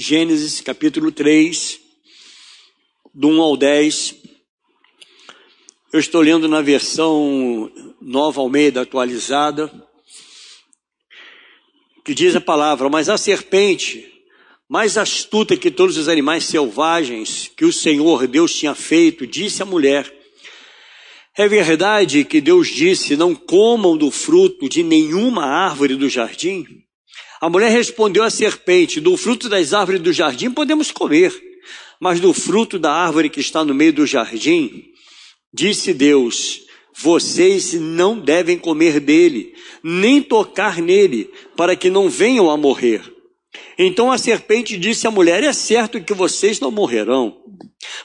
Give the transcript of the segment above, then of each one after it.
Gênesis capítulo 3, do 1 ao 10. Eu estou lendo na versão Nova Almeida atualizada, que diz a palavra: mas a serpente, mais astuta que todos os animais selvagens que o Senhor Deus tinha feito, disse à mulher: é verdade que Deus disse, não comam do fruto de nenhuma árvore do jardim? A mulher respondeu à serpente: do fruto das árvores do jardim podemos comer, mas do fruto da árvore que está no meio do jardim, disse Deus, vocês não devem comer dele, nem tocar nele, para que não venham a morrer. Então a serpente disse à mulher: é certo que vocês não morrerão,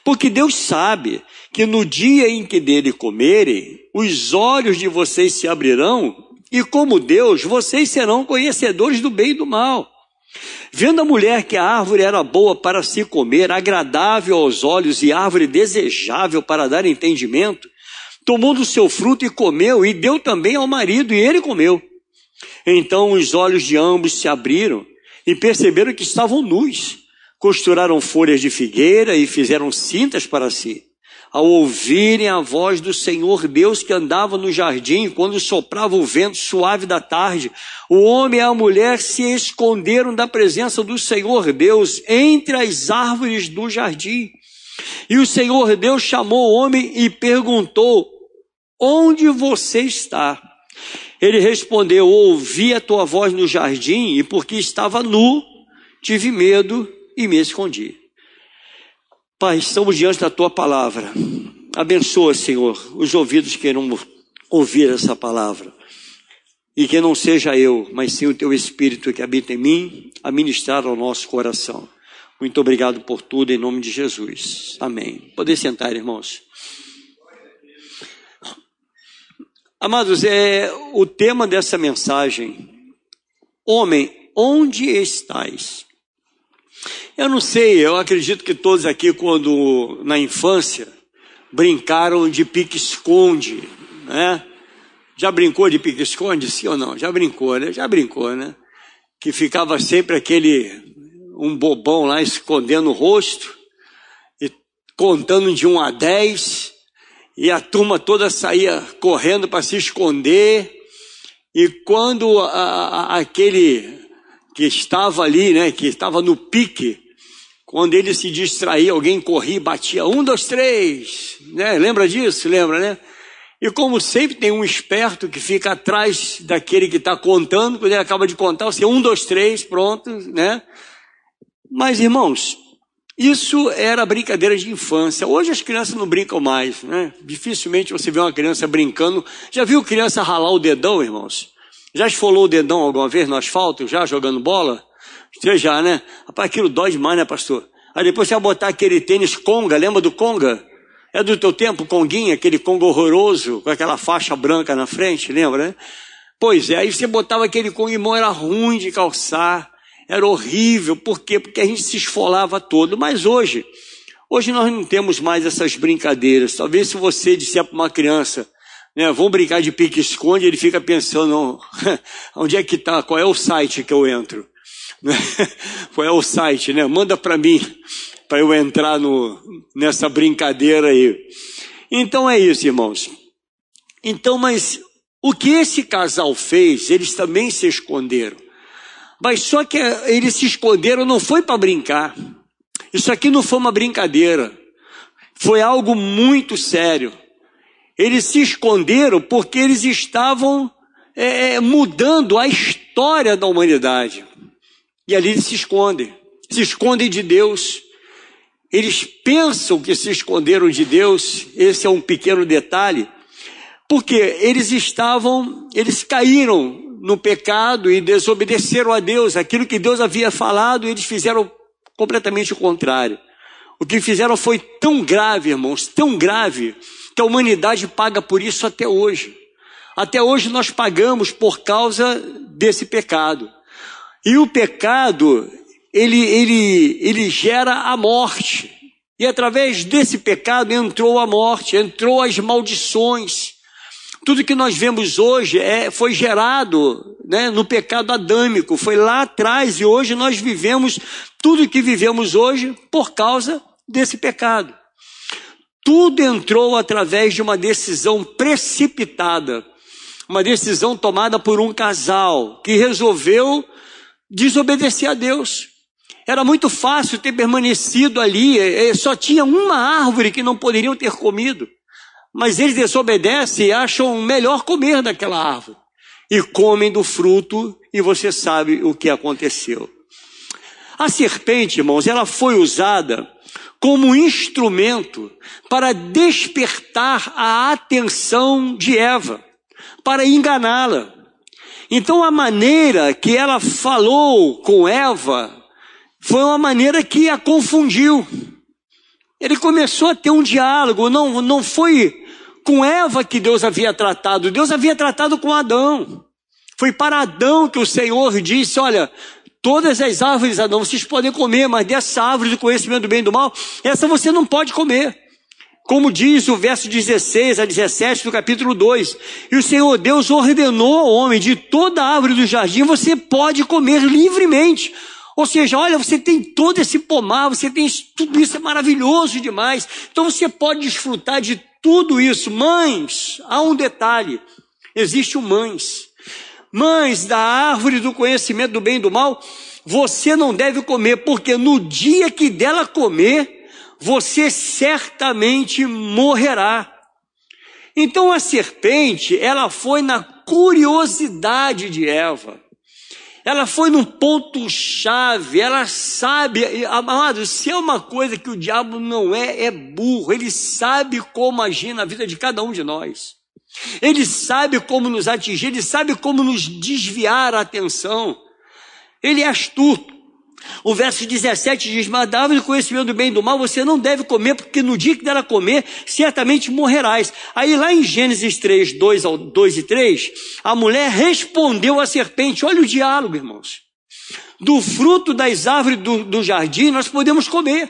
porque Deus sabe que no dia em que dele comerem, os olhos de vocês se abrirão, e como Deus, vocês serão conhecedores do bem e do mal. Vendo a mulher que a árvore era boa para se comer, agradável aos olhos e árvore desejável para dar entendimento, tomou do seu fruto e comeu, e deu também ao marido, e ele comeu. Então os olhos de ambos se abriram, e perceberam que estavam nus. Costuraram folhas de figueira e fizeram cintas para si. Ao ouvirem a voz do Senhor Deus que andava no jardim, quando soprava o vento suave da tarde, o homem e a mulher se esconderam da presença do Senhor Deus entre as árvores do jardim. E o Senhor Deus chamou o homem e perguntou: onde você está? Ele respondeu: ouvi a tua voz no jardim, e porque estava nu, tive medo e me escondi. Pai, estamos diante da tua palavra. Abençoa, Senhor, os ouvidos que queiram ouvir essa palavra. E que não seja eu, mas sim o teu Espírito que habita em mim, a ministrar ao nosso coração. Muito obrigado por tudo, em nome de Jesus. Amém. Podem sentar, irmãos. Amados, o tema dessa mensagem: homem, onde estás? Eu não sei, eu acredito que todos aqui, quando na infância, brincaram de pique-esconde, né? Já brincou de pique-esconde, sim ou não? Já brincou, né? Já brincou, né? Que ficava sempre um bobão lá escondendo o rosto, e contando de 1 a 10, e a turma toda saía correndo para se esconder, e quando aquele que estava ali, né, que estava no pique, quando ele se distraía, alguém corria e batia 1, 2, 3, né? Lembra disso? Lembra, né? E como sempre tem um esperto que fica atrás daquele que está contando, quando ele acaba de contar, você 1, 2, 3, pronto, né? Mas, irmãos, isso era brincadeira de infância. Hoje as crianças não brincam mais, né? Dificilmente você vê uma criança brincando. Já viu criança ralar o dedão, irmãos? Já esfolou o dedão alguma vez no asfalto, já jogando bola? Você já, né? Rapaz, aquilo dói demais, né, pastor? Aí depois você vai botar aquele tênis conga, lembra do conga? É do teu tempo, conguinha, aquele conga horroroso, com aquela faixa branca na frente, lembra, né? Pois é, aí você botava aquele conga, irmão, era ruim de calçar, era horrível. Por quê? Porque a gente se esfolava todo. Mas hoje nós não temos mais essas brincadeiras. Talvez se você disser para uma criança, né, vamos brincar de pique-esconde, ele fica pensando, onde é que está, qual é o site que eu entro? Qual é o site, né? Manda para mim, para eu entrar nessa brincadeira aí. Então é isso, irmãos. Então, mas o que esse casal fez, eles também se esconderam. Mas só que eles se esconderam não foi para brincar. Isso aqui não foi uma brincadeira. Foi algo muito sério. Eles se esconderam porque eles estavam mudando a história da humanidade. E ali eles se escondem de Deus. Eles pensam que se esconderam de Deus. Esse é um pequeno detalhe. Porque eles caíram no pecado e desobedeceram a Deus. Aquilo que Deus havia falado, eles fizeram completamente o contrário. O que fizeram foi tão grave, irmãos, tão grave, que a humanidade paga por isso até hoje. Até hoje nós pagamos por causa desse pecado. E o pecado, ele gera a morte. E através desse pecado entrou a morte, entrou as maldições. Tudo que nós vemos hoje foi gerado, né, no pecado adâmico, foi lá atrás, e hoje nós vivemos tudo que vivemos hoje por causa desse pecado. Tudo entrou através de uma decisão precipitada, uma decisão tomada por um casal que resolveu desobedecer a Deus. Era muito fácil ter permanecido ali, só tinha uma árvore que não poderiam ter comido. Mas eles desobedecem e acham melhor comer daquela árvore. E comem do fruto, e você sabe o que aconteceu. A serpente, irmãos, ela foi usada como instrumento para despertar a atenção de Eva, para enganá-la. Então a maneira que ela falou com Eva foi uma maneira que a confundiu. Ele começou a ter um diálogo, não foi com Eva que Deus havia tratado com Adão. Foi para Adão que o Senhor disse, olha, todas as árvores, Adão, vocês podem comer, mas dessa árvore do conhecimento do bem e do mal, essa você não pode comer. Como diz o verso 16 a 17 do capítulo 2, e o Senhor Deus ordenou ao homem, de toda árvore do jardim você pode comer livremente. Ou seja, olha, você tem todo esse pomar, você tem tudo isso, é maravilhoso demais. Então você pode desfrutar de tudo isso. Mas, há um detalhe, existe um mas. Mas da árvore do conhecimento do bem e do mal, você não deve comer, porque no dia que dela comer, você certamente morrerá. Então a serpente, ela foi na curiosidade de Eva. Ela foi num ponto-chave, ela sabe, amado, se é uma coisa que o diabo não é burro, ele sabe como agir na vida de cada um de nós. Ele sabe como nos atingir, ele sabe como nos desviar a atenção. Ele é astuto. O verso 17 diz, mas da árvore do conhecimento do bem e do mal você não deve comer, porque no dia que dela comer, certamente morrerás. Aí lá em Gênesis 3, 2 e 3, a mulher respondeu à serpente, olha o diálogo, irmãos. Do fruto das árvores do jardim nós podemos comer,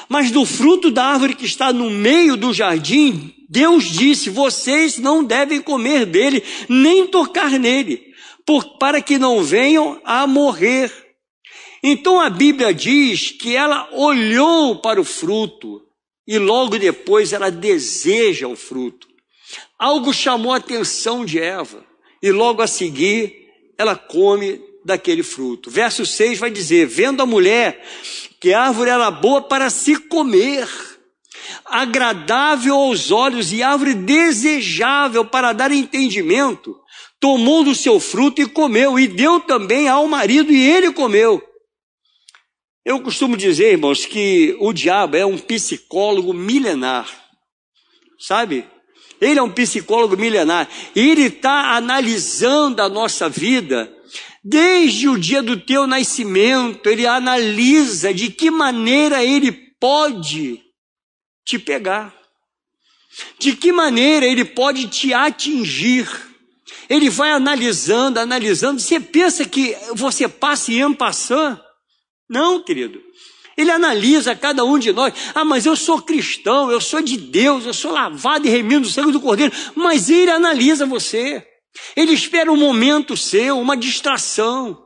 mas do fruto da árvore que está no meio do jardim, Deus disse, vocês não devem comer dele, nem tocar nele, para que não venham a morrer. Então a Bíblia diz que ela olhou para o fruto e logo depois ela deseja o fruto. Algo chamou a atenção de Eva e logo a seguir ela come daquele fruto. Verso 6 vai dizer, vendo a mulher que a árvore era boa para se comer, agradável aos olhos e árvore desejável para dar entendimento, tomou do seu fruto e comeu e deu também ao marido e ele comeu. Eu costumo dizer, irmãos, que o diabo é um psicólogo milenar, sabe? Ele é um psicólogo milenar e ele está analisando a nossa vida desde o dia do teu nascimento. Ele analisa de que maneira ele pode te pegar, de que maneira ele pode te atingir. Ele vai analisando. Você pensa que você passa en passant? Não, querido. Ele analisa cada um de nós. Ah, mas eu sou cristão, eu sou de Deus, eu sou lavado e remido no sangue do Cordeiro. Mas ele analisa você. Ele espera um momento seu, uma distração,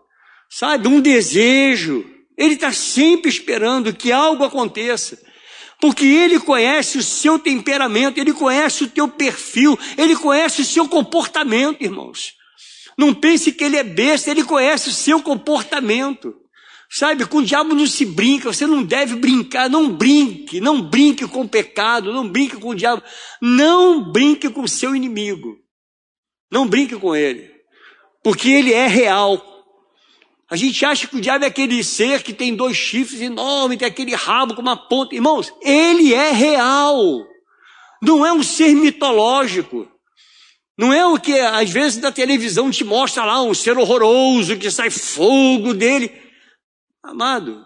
sabe? Um desejo. Ele está sempre esperando que algo aconteça. Porque ele conhece o seu temperamento, ele conhece o teu perfil, ele conhece o seu comportamento, irmãos. Não pense que ele é besta, ele conhece o seu comportamento. Sabe, com o diabo não se brinca, você não deve brincar, não brinque com o pecado, não brinque com o diabo, não brinque com o seu inimigo, não brinque com ele, porque ele é real. A gente acha que o diabo é aquele ser que tem 2 chifres enormes, tem aquele rabo com uma ponta. Irmãos, ele é real, não é um ser mitológico. Não é o que às vezes na televisão te mostra lá, um ser horroroso que sai fogo dele. Amado,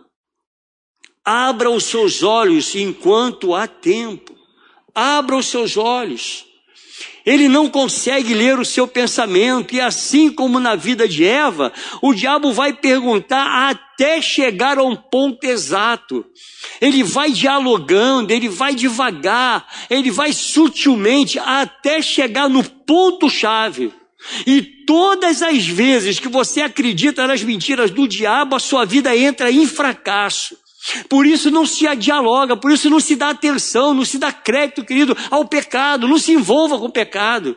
abra os seus olhos enquanto há tempo. Abra os seus olhos. Ele não consegue ler o seu pensamento, e assim como na vida de Eva, o diabo vai perguntar até chegar a um ponto exato. Ele vai dialogando, ele vai devagar, ele vai sutilmente até chegar no ponto-chave. E todas as vezes que você acredita nas mentiras do diabo, a sua vida entra em fracasso. Por isso não se dialoga, por isso não se dá atenção, não se dá crédito, querido, ao pecado, não se envolva com o pecado.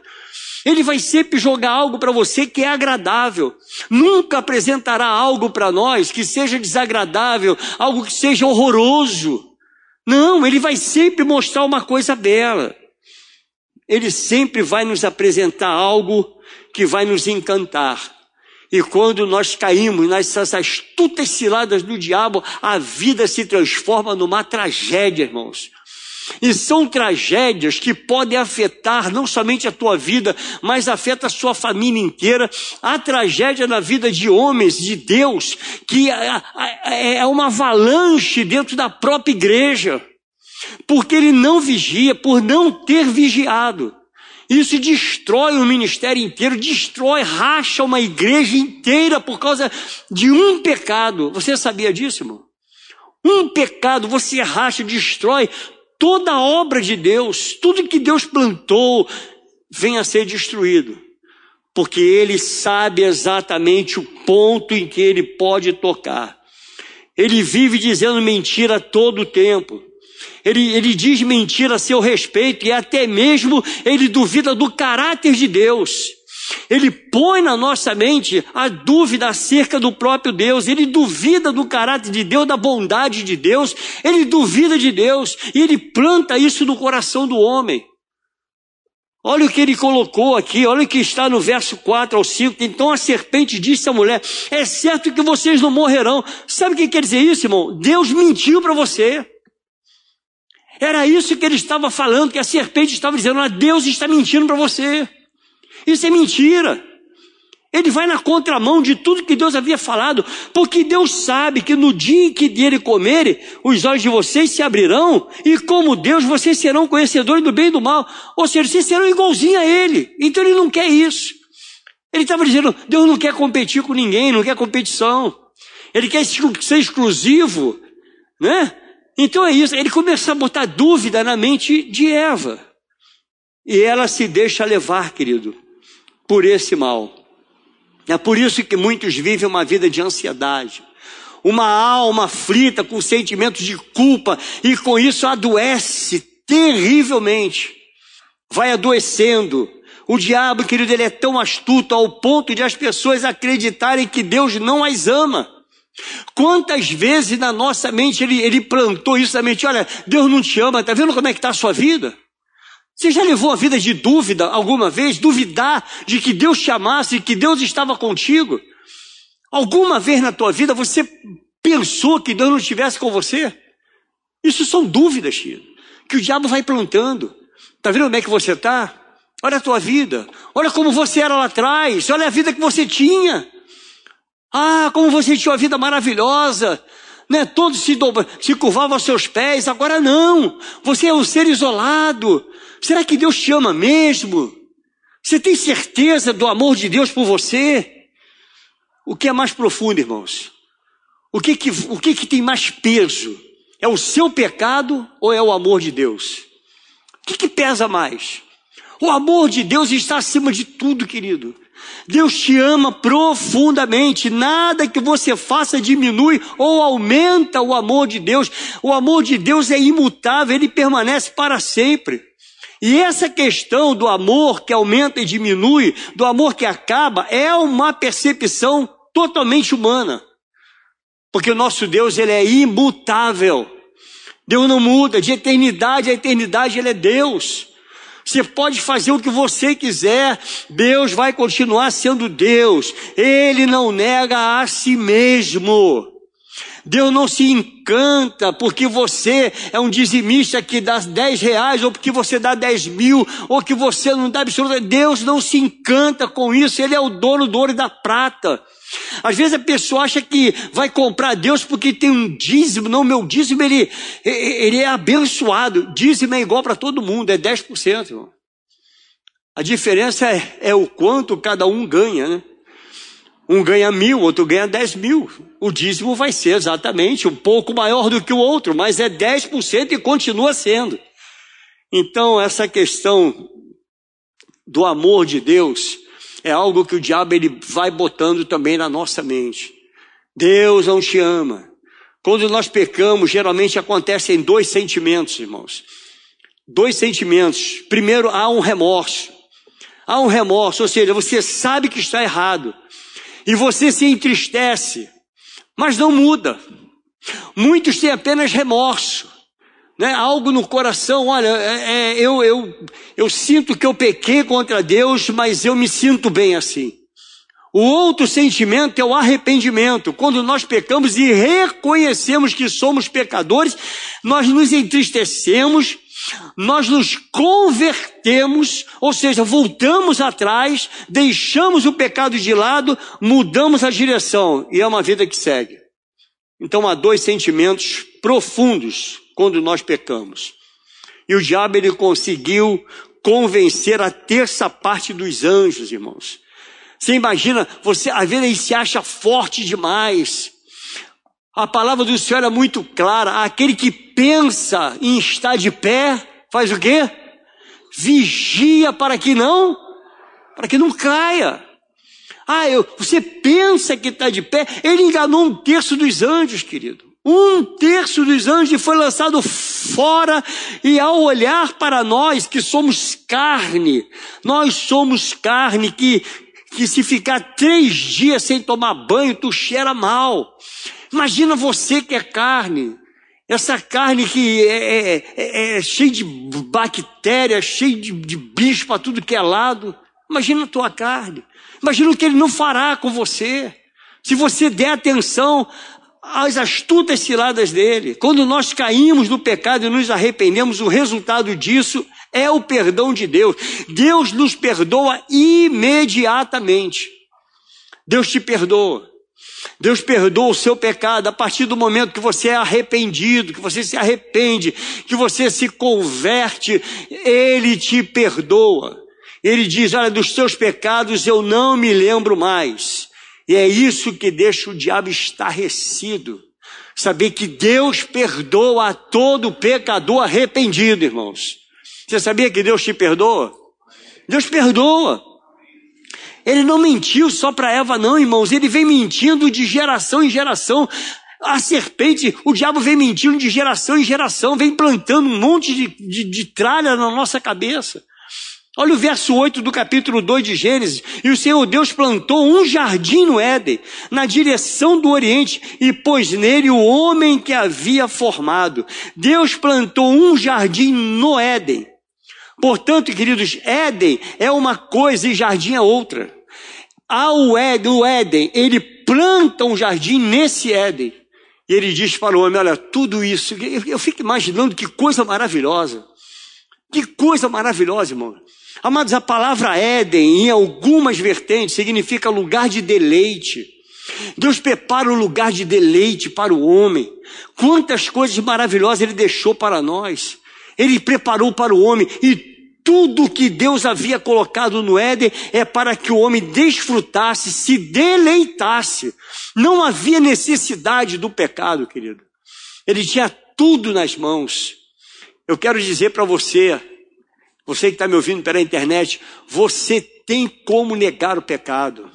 Ele vai sempre jogar algo para você que é agradável. Nunca apresentará algo para nós que seja desagradável, algo que seja horroroso. Não, ele vai sempre mostrar uma coisa bela. Ele sempre vai nos apresentar algo que vai nos encantar. E quando nós caímos nessas astutas ciladas do diabo, a vida se transforma numa tragédia, irmãos. E são tragédias que podem afetar não somente a tua vida, mas afeta a sua família inteira. A tragédia na vida de homens de Deus, que é uma avalanche dentro da própria igreja. Porque ele não vigia, por não ter vigiado. Isso destrói o ministério inteiro, racha uma igreja inteira por causa de um pecado. Você sabia disso, irmão? Um pecado, você racha, destrói toda a obra de Deus, tudo que Deus plantou vem a ser destruído. Porque ele sabe exatamente o ponto em que ele pode tocar. Ele vive dizendo mentira todo o tempo. Ele diz mentira a seu respeito e até mesmo ele duvida do caráter de Deus. Ele põe na nossa mente a dúvida acerca do próprio Deus. Ele duvida do caráter de Deus, da bondade de Deus. Ele duvida de Deus e ele planta isso no coração do homem. Olha o que ele colocou aqui, olha o que está no verso 4 ao 5. Então a serpente disse à mulher: é certo que vocês não morrerão. Sabe o que quer dizer isso, irmão? Deus mentiu para você. Era isso que ele estava falando, que a serpente estava dizendo: ah, Deus está mentindo para você. Isso é mentira. Ele vai na contramão de tudo que Deus havia falado, porque Deus sabe que no dia em que dele comerem, os olhos de vocês se abrirão, e como Deus, vocês serão conhecedores do bem e do mal. Ou seja, vocês serão igualzinhos a ele. Então ele não quer isso. Ele estava dizendo: Deus não quer competir com ninguém, não quer competição. Ele quer ser exclusivo, né? Então é isso, ele começa a botar dúvida na mente de Eva. E ela se deixa levar, querido, por esse mal. É por isso que muitos vivem uma vida de ansiedade. Uma alma aflita com sentimentos de culpa e com isso adoece terrivelmente. Vai adoecendo. O diabo, querido, ele é tão astuto ao ponto de as pessoas acreditarem que Deus não as ama. Quantas vezes na nossa mente ele plantou isso na mente: olha, Deus não te ama, está vendo como é que está a sua vida? Você já levou a vida de dúvida alguma vez? Duvidar de que Deus te amasse, que Deus estava contigo? Alguma vez na tua vida você pensou que Deus não estivesse com você? Isso são dúvidas, filho, que o diabo vai plantando. Está vendo como é que você está? Olha a tua vida, olha como você era lá atrás, olha a vida que você tinha. Ah, como você tinha uma vida maravilhosa, né? Todos se curvavam aos seus pés, agora não. Você é um ser isolado. Será que Deus te ama mesmo? Você tem certeza do amor de Deus por você? O que é mais profundo, irmãos? O que tem mais peso? É o seu pecado ou é o amor de Deus? O que pesa mais? O amor de Deus está acima de tudo, querido. Deus te ama profundamente. Nada que você faça diminui ou aumenta o amor de Deus. O amor de Deus é imutável, ele permanece para sempre. E essa questão do amor que aumenta e diminui, do amor que acaba, é uma percepção totalmente humana. Porque o nosso Deus, ele é imutável. Deus não muda, de eternidade a eternidade ele é Deus. Você pode fazer o que você quiser, Deus vai continuar sendo Deus. Ele não nega a si mesmo. Deus não se encanta porque você é um dizimista que dá 10 reais, ou porque você dá 10 mil, ou que você não dá absolutamente. Deus não se encanta com isso, ele é o dono do ouro e da prata. Às vezes a pessoa acha que vai comprar Deus porque tem um dízimo. Não, meu dízimo ele é abençoado. Dízimo é igual para todo mundo, é 10%. Irmão. A diferença é o quanto cada um ganha, né? Um ganha 1.000, outro ganha 10.000. O dízimo vai ser exatamente um pouco maior do que o outro, mas é 10% e continua sendo. Então, essa questão do amor de Deus é algo que o diabo ele vai botando também na nossa mente. Deus não te ama. Quando nós pecamos, geralmente acontecem 2 sentimentos, irmãos. 2 sentimentos. Primeiro, há um remorso. Há um remorso, ou seja, você sabe que está errado. E você se entristece, mas não muda. Muitos têm apenas remorso, né? Algo no coração, olha, eu sinto que eu pequei contra Deus, mas eu me sinto bem assim. O outro sentimento é o arrependimento. Quando nós pecamos e reconhecemos que somos pecadores, nós nos entristecemos, nós nos convertemos, ou seja, voltamos atrás, deixamos o pecado de lado, mudamos a direção e é uma vida que segue. Então há 2 sentimentos profundos quando nós pecamos. E o diabo ele conseguiu convencer a 1/3 dos anjos, irmãos. Você imagina, você às vezes ele se acha forte demais. A palavra do Senhor é muito clara. Aquele que pensa em estar de pé, faz o quê? Vigia para que não caia. Você pensa que está de pé. Ele enganou 1/3 dos anjos, querido. 1/3 dos anjos foi lançado fora. E ao olhar para nós que somos carne, nós somos carne que se ficar 3 dias sem tomar banho, tu cheira mal. Imagina você que é carne, essa carne que é cheia de bactérias, cheia de bicho para tudo que é lado. Imagina a tua carne, imagina o que ele não fará com você, se você der atenção às astutas ciladas dele. Quando nós caímos no pecado e nos arrependemos, o resultado disso é o perdão de Deus. Deus nos perdoa imediatamente. Deus te perdoa. Deus perdoa o seu pecado a partir do momento que você é arrependido, que você se arrepende, que você se converte, Ele te perdoa. Ele diz, olha, dos teus pecados eu não me lembro mais. E é isso que deixa o diabo estarrecido. Saber que Deus perdoa a todo pecador arrependido, irmãos. Você sabia que Deus te perdoa? Deus perdoa. Ele não mentiu só para Eva não, irmãos. Ele vem mentindo de geração em geração. A serpente, o diabo vem mentindo de geração em geração. Vem plantando um monte de tralha na nossa cabeça. Olha o verso 8 do capítulo 2 de Gênesis. E o Senhor Deus plantou um jardim no Éden, na direção do Oriente, e pôs nele o homem que havia formado. Deus plantou um jardim no Éden. Portanto, queridos, Éden é uma coisa e jardim é outra. O Éden, ele planta um jardim nesse Éden. E ele diz para o homem, olha, tudo isso, eu fico imaginando que coisa maravilhosa. Que coisa maravilhosa, irmão. Amados, a palavra Éden, em algumas vertentes, significa lugar de deleite. Deus prepara um lugar de deleite para o homem. Quantas coisas maravilhosas Ele deixou para nós. Ele preparou para o homem. E tudo que Deus havia colocado no Éden é para que o homem desfrutasse, se deleitasse. Não havia necessidade do pecado, querido. Ele tinha tudo nas mãos. Eu quero dizer para você, você que está me ouvindo pela internet, você tem como negar o pecado.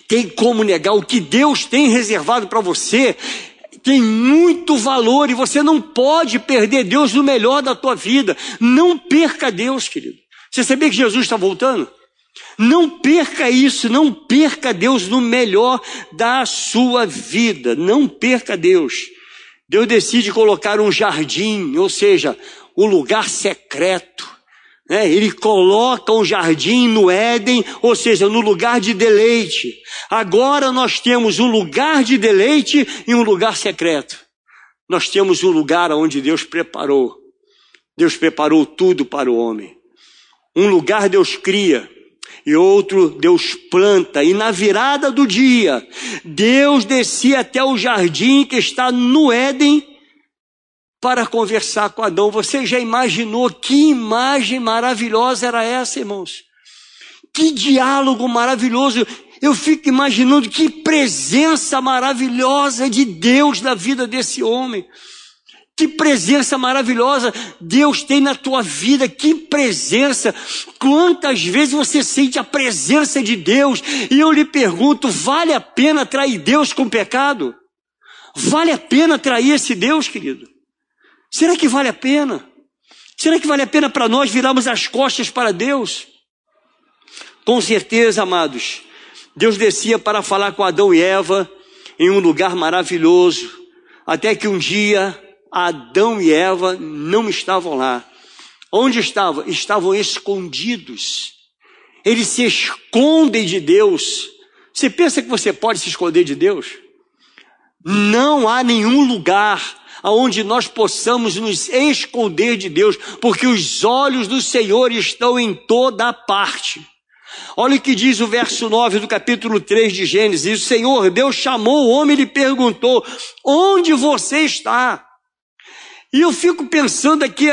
Tem como negar o que Deus tem reservado para você. Tem muito valor e você não pode perder Deus no melhor da tua vida. Não perca Deus, querido. Você sabia que Jesus está voltando? Não perca isso, não perca Deus no melhor da sua vida. Não perca Deus. Deus decide colocar um jardim, ou seja, um lugar secreto. Ele coloca um jardim no Éden, ou seja, no lugar de deleite. Agora nós temos um lugar de deleite e um lugar secreto. Nós temos um lugar onde Deus preparou. Deus preparou tudo para o homem. Um lugar Deus cria e outro Deus planta. E na virada do dia, Deus descia até o jardim que está no Éden para conversar com Adão. Você já imaginou que imagem maravilhosa era essa, irmãos? Que diálogo maravilhoso. Eu fico imaginando que presença maravilhosa de Deus na vida desse homem. Que presença maravilhosa Deus tem na tua vida. Que presença. Quantas vezes você sente a presença de Deus? E eu lhe pergunto, vale a pena trair Deus com pecado? Vale a pena trair esse Deus, querido? Será que vale a pena? Será que vale a pena para nós virarmos as costas para Deus? Com certeza, amados, Deus descia para falar com Adão e Eva em um lugar maravilhoso, até que um dia Adão e Eva não estavam lá. Onde estavam? Estavam escondidos. Eles se escondem de Deus. Você pensa que você pode se esconder de Deus? Não há nenhum lugar aonde nós possamos nos esconder de Deus, porque os olhos do Senhor estão em toda parte. Olha o que diz o verso 9 do capítulo 3 de Gênesis. O Senhor Deus chamou o homem e lhe perguntou, onde você está? E eu fico pensando aqui,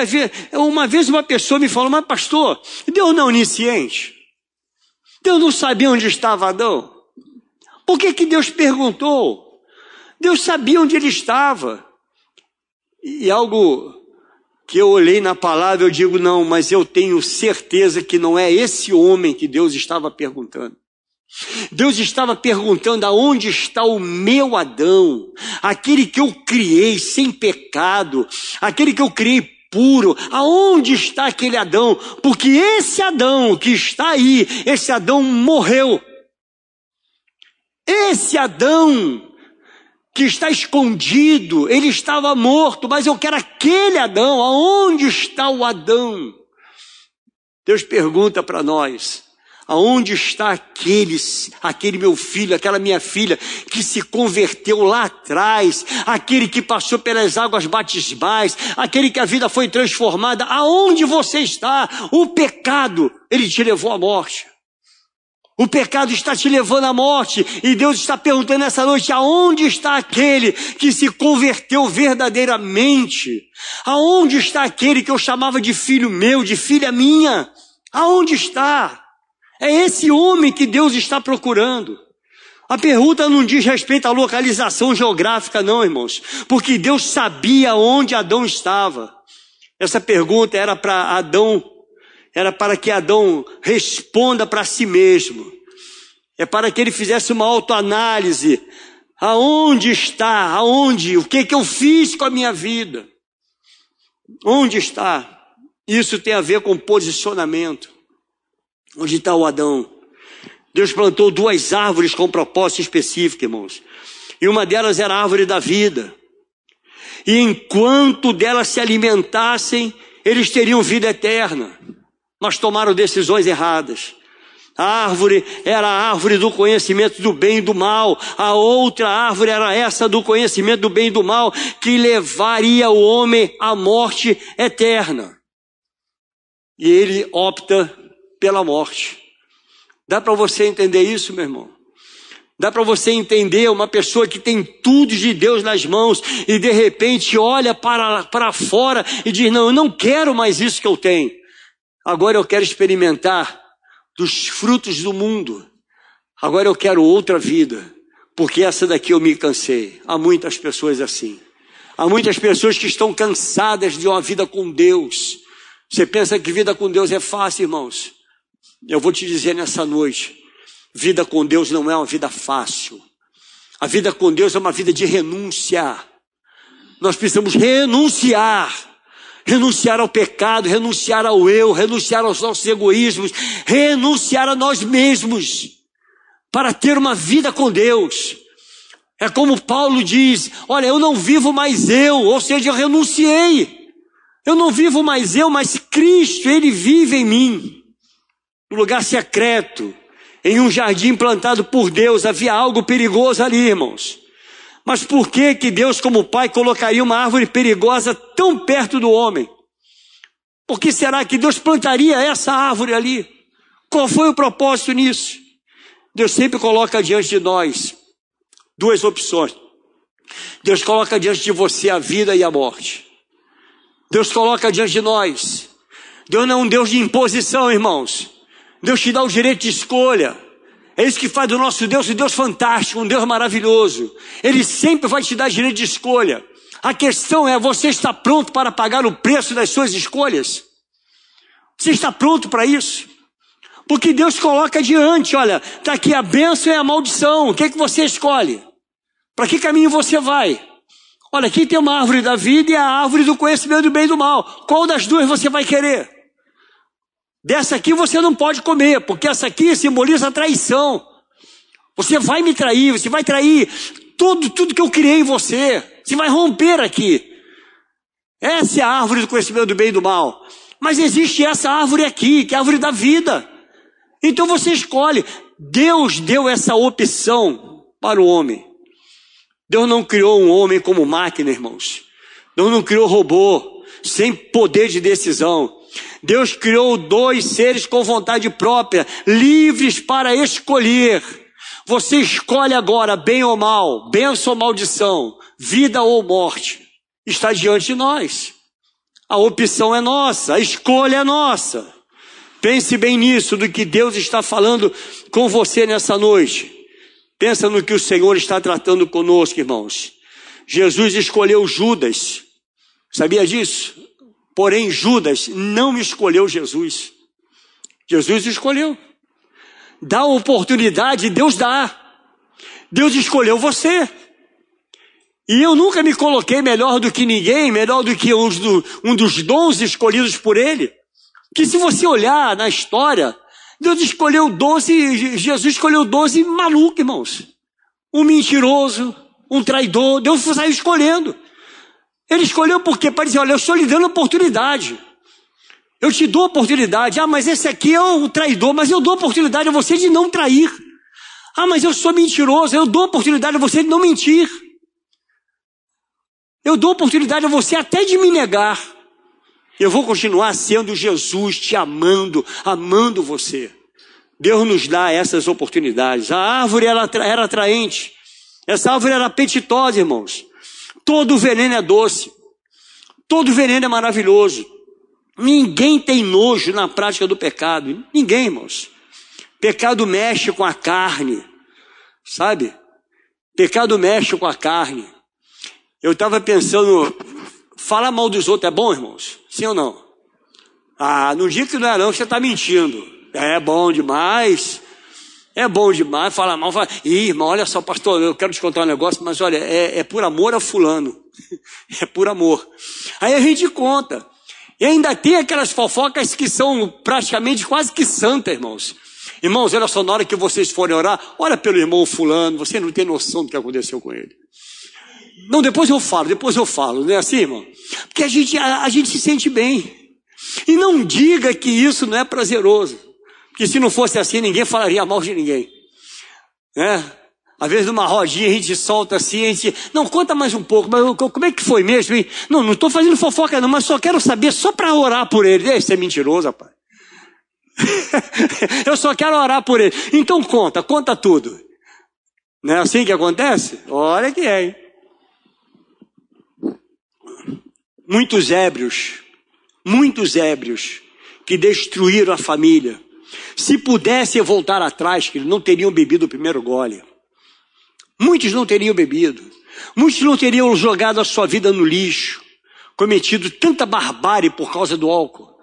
uma vez uma pessoa me falou, mas pastor, Deus não é onisciente? Deus não sabia onde estava Adão? Por que Deus perguntou? Deus sabia onde ele estava. E algo que eu olhei na palavra, eu digo, não, mas eu tenho certeza que não é esse homem que Deus estava perguntando. Deus estava perguntando aonde está o meu Adão, aquele que eu criei sem pecado, aquele que eu criei puro. Aonde está aquele Adão? Porque esse Adão que está aí, esse Adão morreu. Esse Adão que está escondido, ele estava morto, mas eu quero aquele Adão. Aonde está o Adão? Deus pergunta para nós, aonde está aquele meu filho, aquela minha filha, que se converteu lá atrás, aquele que passou pelas águas batismais, aquele que a vida foi transformada? Aonde você está? O pecado, ele te levou à morte. O pecado está te levando à morte, e Deus está perguntando nessa noite, aonde está aquele que se converteu verdadeiramente? Aonde está aquele que eu chamava de filho meu, de filha minha? Aonde está? É esse homem que Deus está procurando. A pergunta não diz respeito à localização geográfica não, irmãos, porque Deus sabia onde Adão estava. Essa pergunta era para Adão, era para que Adão responda para si mesmo. É para que ele fizesse uma autoanálise. Aonde está? Aonde? O que eu fiz com a minha vida? Onde está? Isso tem a ver com posicionamento. Onde está o Adão? Deus plantou 2 árvores com propósito específico, irmãos. E uma delas era a árvore da vida. E enquanto delas se alimentassem, eles teriam vida eterna. Mas tomaram decisões erradas. A árvore era a árvore do conhecimento do bem e do mal. A outra árvore era essa do conhecimento do bem e do mal, que levaria o homem à morte eterna. E ele opta pela morte. Dá para você entender isso, meu irmão? Dá para você entender uma pessoa que tem tudo de Deus nas mãos e de repente olha para fora e diz, não, eu não quero mais isso que eu tenho. Agora eu quero experimentar dos frutos do mundo. Agora eu quero outra vida, porque essa daqui eu me cansei. Há muitas pessoas assim. Há muitas pessoas que estão cansadas de uma vida com Deus. Você pensa que vida com Deus é fácil, irmãos? Eu vou te dizer nessa noite, vida com Deus não é uma vida fácil. A vida com Deus é uma vida de renúncia. Nós precisamos renunciar. Renunciar ao pecado, renunciar ao eu, renunciar aos nossos egoísmos, renunciar a nós mesmos, para ter uma vida com Deus. É como Paulo diz, olha, eu não vivo mais eu, ou seja, eu renunciei. Eu não vivo mais eu, mas Cristo, Ele vive em mim. No lugar secreto, em um jardim plantado por Deus, havia algo perigoso ali, irmãos. Mas por que Deus, como Pai, colocaria uma árvore perigosa tão perto do homem? Por que será que Deus plantaria essa árvore ali? Qual foi o propósito nisso? Deus sempre coloca diante de nós 2 opções. Deus coloca diante de você a vida e a morte. Deus coloca diante de nós. Deus não é um Deus de imposição, irmãos. Deus te dá o direito de escolha. É isso que faz do nosso Deus um Deus fantástico, um Deus maravilhoso. Ele sempre vai te dar direito de escolha. A questão é, você está pronto para pagar o preço das suas escolhas? Você está pronto para isso? Porque Deus coloca diante, olha, está aqui a bênção e a maldição. O que é que você escolhe? Para que caminho você vai? Olha, aqui tem uma árvore da vida e a árvore do conhecimento do bem e do mal. Qual das duas você vai querer? Dessa aqui você não pode comer, porque essa aqui simboliza a traição. Você vai me trair, você vai trair tudo que eu criei em você. Você vai romper aqui. Essa é a árvore do conhecimento do bem e do mal. Mas existe essa árvore aqui, que é a árvore da vida. Então você escolhe. Deus deu essa opção para o homem. Deus não criou um homem como máquina, irmãos. Deus não criou robô, sem poder de decisão. Deus criou dois seres com vontade própria, livres para escolher. Você escolhe agora, bem ou mal, bênção ou maldição, vida ou morte. Está diante de nós. A opção é nossa, a escolha é nossa. Pense bem nisso, do que Deus está falando com você nessa noite. Pensa no que o Senhor está tratando conosco, irmãos. Jesus escolheu Judas. Sabia disso? Porém, Judas não escolheu Jesus. Jesus escolheu. Dá oportunidade, Deus dá. Deus escolheu você. E eu nunca me coloquei melhor do que ninguém, melhor do que um dos dons escolhidos por Ele. Que se você olhar na história, Deus escolheu 12, Jesus escolheu 12 malucos, irmãos. Um mentiroso, um traidor, Deus saiu escolhendo. Ele escolheu por quê? Para dizer, olha, eu estou lhe dando oportunidade. Eu te dou oportunidade. Ah, mas esse aqui é o traidor, mas eu dou oportunidade a você de não trair. Ah, mas eu sou mentiroso, eu dou oportunidade a você de não mentir. Eu dou oportunidade a você até de me negar. Eu vou continuar sendo Jesus, te amando, amando você. Deus nos dá essas oportunidades. A árvore era atraente. Essa árvore era apetitosa, irmãos. Todo veneno é doce. Todo veneno é maravilhoso. Ninguém tem nojo na prática do pecado. Ninguém, irmãos. Pecado mexe com a carne. Sabe? Pecado mexe com a carne. Eu estava pensando, falar mal dos outros é bom, irmãos? Sim ou não? Ah, não diga que não é não, que você está mentindo. É bom demais. É bom demais falar mal. Ih, irmão, olha só, pastor, eu quero te contar um negócio, mas olha, é por amor a fulano. É por amor. Aí a gente conta. E ainda tem aquelas fofocas que são praticamente quase que santas, irmãos. Irmãos, olha só, na hora que vocês forem orar, olha pelo irmão fulano, você não tem noção do que aconteceu com ele. Não, depois eu falo, não é assim, irmão? Porque a gente se sente bem. E não diga que isso não é prazeroso. Porque se não fosse assim, ninguém falaria mal de ninguém. Né? Às vezes numa rodinha a gente solta assim, a gente... Não, conta mais um pouco, mas como é que foi mesmo, hein? Não estou fazendo fofoca não, mas só quero saber, só para orar por ele. Esse é mentiroso, rapaz. Eu só quero orar por ele. Então conta tudo. Não é assim que acontece? Olha que é, hein? Muitos ébrios que destruíram a família. Se pudessem voltar atrás, que não teriam bebido o primeiro gole. Muitos não teriam bebido. Muitos não teriam jogado a sua vida no lixo, cometido tanta barbárie por causa do álcool.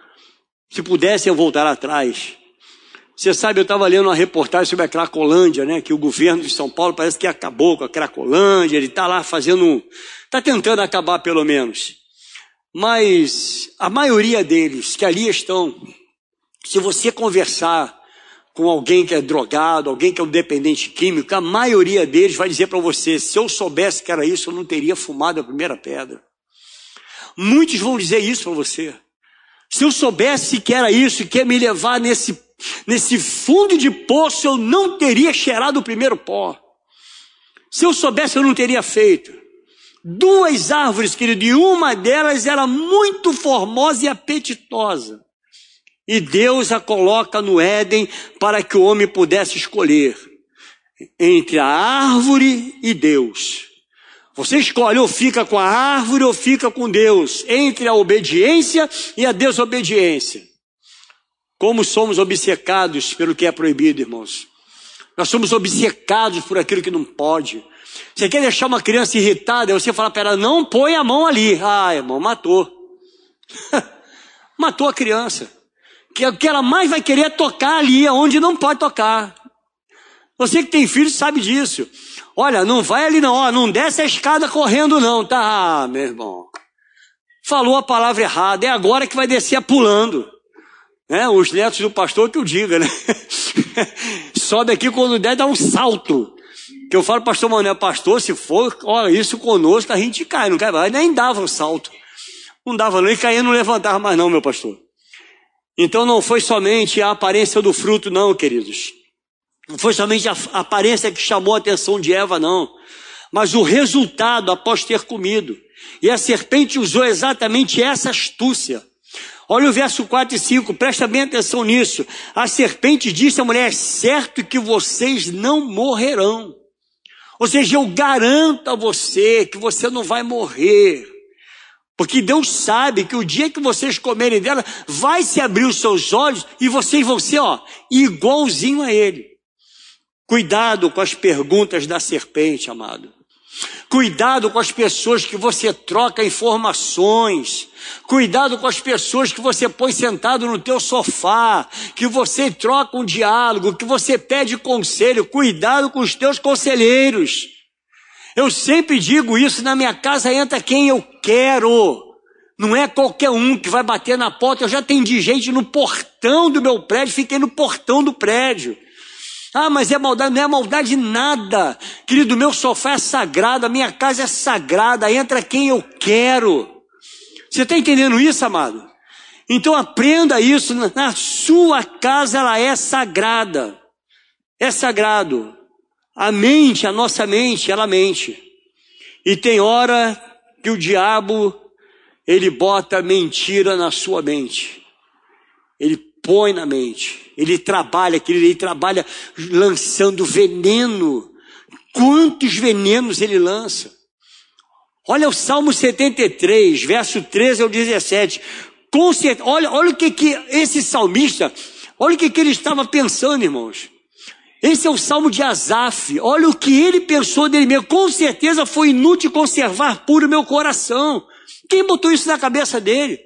Se pudessem voltar atrás. Você sabe, eu estava lendo uma reportagem sobre a Cracolândia, né? Que o governo de São Paulo parece que acabou com a Cracolândia. Ele está lá está tentando acabar pelo menos. Mas a maioria deles que ali estão, se você conversar com alguém que é drogado, alguém que é um dependente químico, a maioria deles vai dizer para você, se eu soubesse que era isso, eu não teria fumado a primeira pedra. Muitos vão dizer isso para você. Se eu soubesse que era isso, que ia me levar nesse fundo de poço, eu não teria cheirado o primeiro pó. Se eu soubesse, eu não teria feito. 2 árvores, querido, e uma delas era muito formosa e apetitosa. E Deus a coloca no Éden para que o homem pudesse escolher entre a árvore e Deus. Você escolhe, ou fica com a árvore ou fica com Deus, entre a obediência e a desobediência. Como somos obcecados pelo que é proibido, irmãos. Nós somos obcecados por aquilo que não pode. Você quer deixar uma criança irritada, você fala para ela, não põe a mão ali. Ah, irmão, matou. Matou a criança. O que ela mais vai querer é tocar ali, onde não pode tocar. Você que tem filho sabe disso. Olha, não vai ali não, ó, não desce a escada correndo não, tá? Ah, meu irmão. Falou a palavra errada, é agora que vai descer pulando. Né? Os netos do pastor que eu diga, né? Sobe aqui quando der, dá um salto. Que eu falo, pastor Manuel, pastor, se for, ó, isso conosco, a gente cai, não cai mais. Nem dava um salto. Não dava não, e caía, não levantava mais não, meu pastor. Então não foi somente a aparência do fruto não, queridos. Não foi somente a aparência que chamou a atenção de Eva, não. Mas o resultado após ter comido. E a serpente usou exatamente essa astúcia. Olha o verso 4 e 5, presta bem atenção nisso. A serpente disse à mulher, é certo que vocês não morrerão. Ou seja, eu garanto a você que você não vai morrer. Porque Deus sabe que o dia que vocês comerem dela, vai se abrir os seus olhos e vocês vão ser, ó, igualzinho a ele. Cuidado com as perguntas da serpente, amado. Cuidado com as pessoas que você troca informações. Cuidado com as pessoas que você põe sentado no teu sofá, que você troca um diálogo, que você pede conselho. Cuidado com os teus conselheiros. Eu sempre digo isso, na minha casa entra quem eu quero. Não é qualquer um que vai bater na porta. Eu já atendi gente no portão do meu prédio, fiquei no portão do prédio. Ah, mas é maldade, não é maldade nada. Querido, meu sofá é sagrado, a minha casa é sagrada, entra quem eu quero. Você está entendendo isso, amado? Então aprenda isso, na sua casa ela é sagrada. É sagrado. A mente, a nossa mente, ela mente. E tem hora que o diabo, ele bota mentira na sua mente. Ele põe na mente. Ele trabalha lançando veneno. Quantos venenos ele lança? Olha o Salmo 73, verso 13 ao 17. Olha o que esse salmista, olha o que ele estava pensando, irmãos. Esse é o Salmo de Asaf. Olha o que ele pensou dele mesmo. Com certeza foi inútil conservar puro meu coração. Quem botou isso na cabeça dele?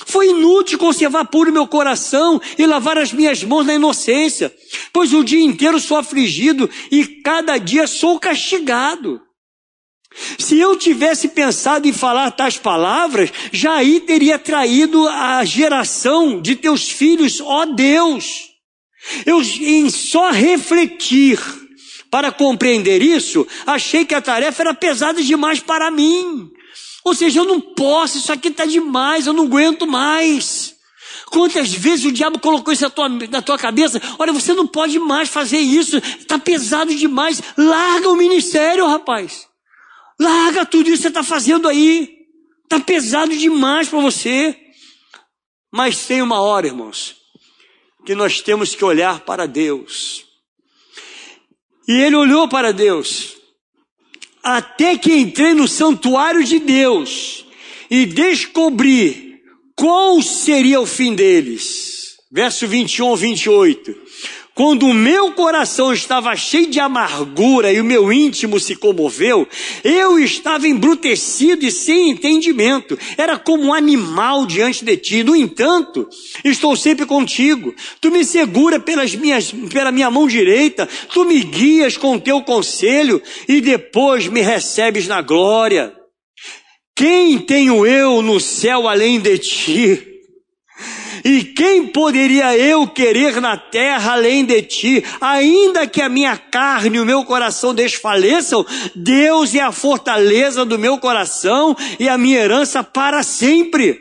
Foi inútil conservar puro meu coração e lavar as minhas mãos na inocência, pois o dia inteiro sou afligido e cada dia sou castigado. Se eu tivesse pensado em falar tais palavras, já aí teria traído a geração de teus filhos, ó Deus. Em só refletir para compreender isso, achei que a tarefa era pesada demais para mim. Ou seja, eu não posso, isso aqui está demais, eu não aguento mais. Quantas vezes o diabo colocou isso na tua cabeça? Olha, você não pode mais fazer isso, está pesado demais. Larga o ministério, rapaz. Larga tudo isso que você está fazendo aí. Está pesado demais para você. Mas tem uma hora, irmãos, que nós temos que olhar para Deus. E ele olhou para Deus. Até que entrei no santuário de Deus e descobri qual seria o fim deles. Verso 21 ao 28. Quando o meu coração estava cheio de amargura e o meu íntimo se comoveu, eu estava embrutecido e sem entendimento. Era como um animal diante de ti. No entanto, estou sempre contigo. Tu me segura pela minha mão direita. Tu me guias com teu conselho e depois me recebes na glória. Quem tenho eu no céu além de ti? E quem poderia eu querer na terra além de ti? Ainda que a minha carne e o meu coração desfaleçam, Deus é a fortaleza do meu coração e a minha herança para sempre.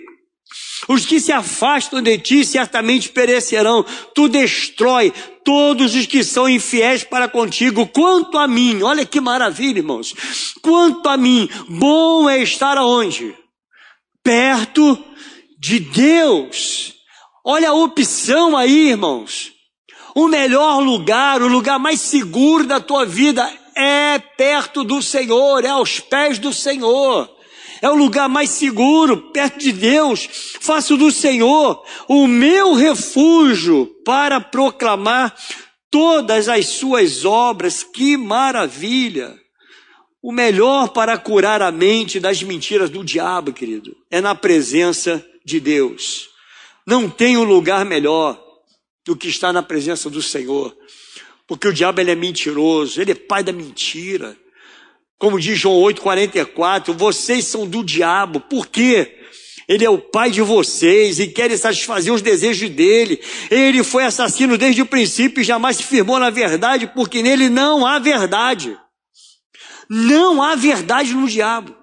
Os que se afastam de ti certamente perecerão. Tu destrói todos os que são infiéis para contigo. Quanto a mim, olha que maravilha, irmãos. Quanto a mim, bom é estar aonde? Perto de Deus. Olha a opção aí, irmãos. O melhor lugar, o lugar mais seguro da tua vida é perto do Senhor, é aos pés do Senhor. É o lugar mais seguro, perto de Deus. Faço do Senhor o meu refúgio para proclamar todas as suas obras. Que maravilha! O melhor para curar a mente das mentiras do diabo, querido, é na presença de Deus. Não tem um lugar melhor do que estar na presença do Senhor. Porque o diabo ele é mentiroso, ele é pai da mentira. Como diz João 8,44, vocês são do diabo. Por quê? Ele é o pai de vocês e quer satisfazer os desejos dele. Ele foi assassino desde o princípio e jamais se firmou na verdade, porque nele não há verdade. Não há verdade no diabo.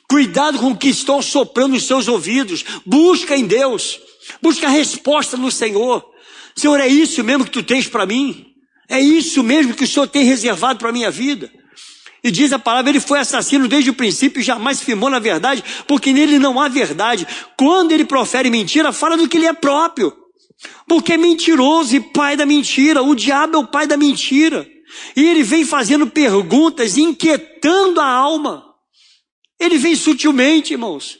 Cuidado com o que estão soprando nos seus ouvidos. Busca em Deus. Busca a resposta no Senhor. Senhor, é isso mesmo que tu tens para mim? É isso mesmo que o Senhor tem reservado para a minha vida? E diz a palavra, ele foi assassino desde o princípio e jamais se firmou na verdade, porque nele não há verdade. Quando ele profere mentira, fala do que ele é próprio. Porque é mentiroso e pai da mentira. O diabo é o pai da mentira. E ele vem fazendo perguntas, inquietando a alma. Ele vem sutilmente, irmãos,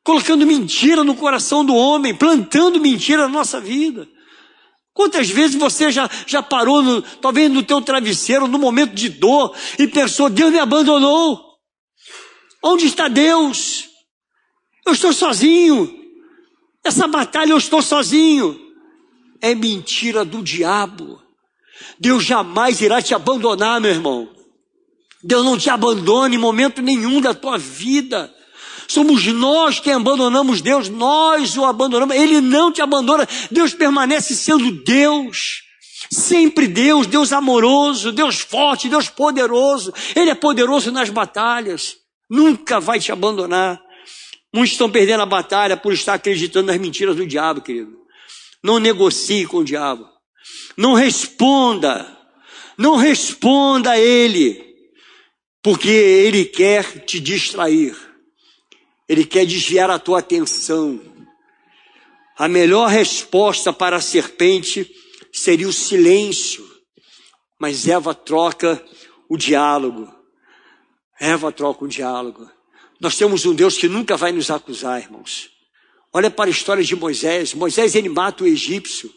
colocando mentira no coração do homem, plantando mentira na nossa vida. Quantas vezes você já parou, talvez no teu travesseiro, no momento de dor, e pensou, Deus me abandonou. Onde está Deus? Eu estou sozinho. Essa batalha eu estou sozinho. É mentira do diabo. Deus jamais irá te abandonar, meu irmão. Deus não te abandona em momento nenhum da tua vida. Somos nós que abandonamos Deus, nós o abandonamos, Ele não te abandona, Deus permanece sendo Deus, sempre Deus, Deus amoroso, Deus forte, Deus poderoso, Ele é poderoso nas batalhas, nunca vai te abandonar. Muitos estão perdendo a batalha por estar acreditando nas mentiras do diabo, querido. Não negocie com o diabo, não responda a ele, porque ele quer te distrair. Ele quer desviar a tua atenção. A melhor resposta para a serpente seria o silêncio. Mas Eva troca o diálogo. Nós temos um Deus que nunca vai nos acusar, irmãos. Olha para a história de Moisés. Moisés, ele mata o egípcio.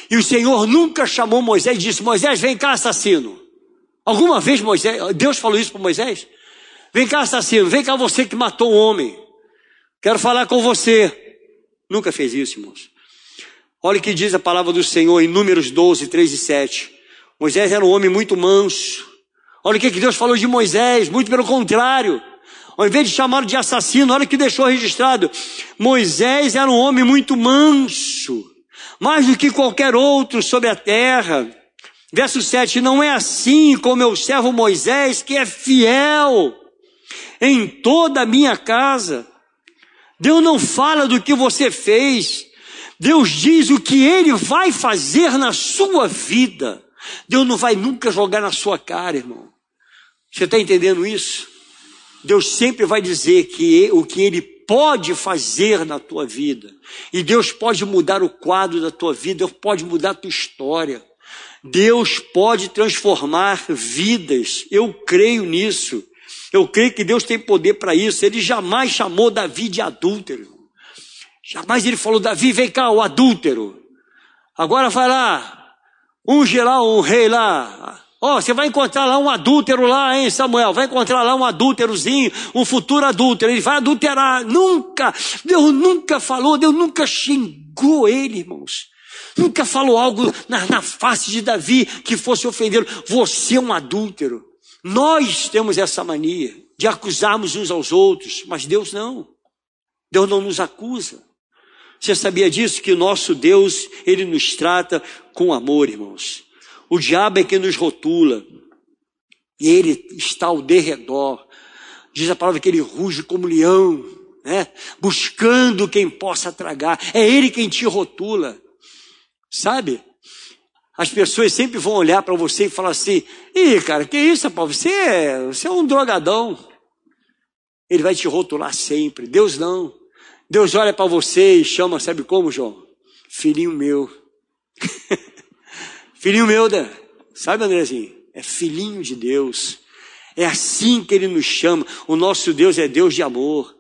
E o Senhor nunca chamou Moisés e disse, Moisés, vem cá, assassino. Alguma vez Deus falou isso para Moisés? Vem cá, assassino, vem cá você que matou um homem. Quero falar com você. Nunca fez isso, irmãos. Olha o que diz a palavra do Senhor em Números 12, 3 e 7. Moisés era um homem muito manso. Olha o que Deus falou de Moisés, muito pelo contrário. Ao invés de chamá-lo de assassino, olha o que deixou registrado. Moisés era um homem muito manso, mais do que qualquer outro sobre a terra. Verso 7, não é assim com meu servo Moisés, que é fiel em toda a minha casa. Deus não fala do que você fez. Deus diz o que Ele vai fazer na sua vida. Deus não vai nunca jogar na sua cara, irmão. Você está entendendo isso? Deus sempre vai dizer o que Ele pode fazer na tua vida. E Deus pode mudar o quadro da tua vida. Deus pode mudar a tua história. Deus pode transformar vidas. Eu creio nisso. Eu creio que Deus tem poder para isso. Ele jamais chamou Davi de adúltero. Jamais ele falou, Davi, vem cá, o adúltero. Agora vai lá, unge lá um rei lá. Você vai encontrar lá um adúltero lá, hein, Samuel? Vai encontrar lá um adúlterozinho, um futuro adúltero. Ele vai adulterar. Nunca, Deus nunca falou, Deus nunca xingou ele, irmãos. Nunca falou algo na face de Davi que fosse ofendê-lo. Você é um adúltero. Nós temos essa mania de acusarmos uns aos outros, mas Deus não. Deus não nos acusa. Você sabia disso? Que o nosso Deus, Ele nos trata com amor, irmãos. O diabo é quem nos rotula. E ele está ao derredor. Diz a palavra que ele ruge como leão, né? Buscando quem possa tragar. É ele quem te rotula. Sabe? As pessoas sempre vão olhar para você e falar assim, ih, cara, que isso, Paulo? Você é um drogadão. Ele vai te rotular sempre. Deus não. Deus olha para você e chama, sabe como, João? Filhinho meu. Filhinho meu, né? Sabe, Andrezinho? é filhinho de Deus. É assim que Ele nos chama. O nosso Deus é Deus de amor.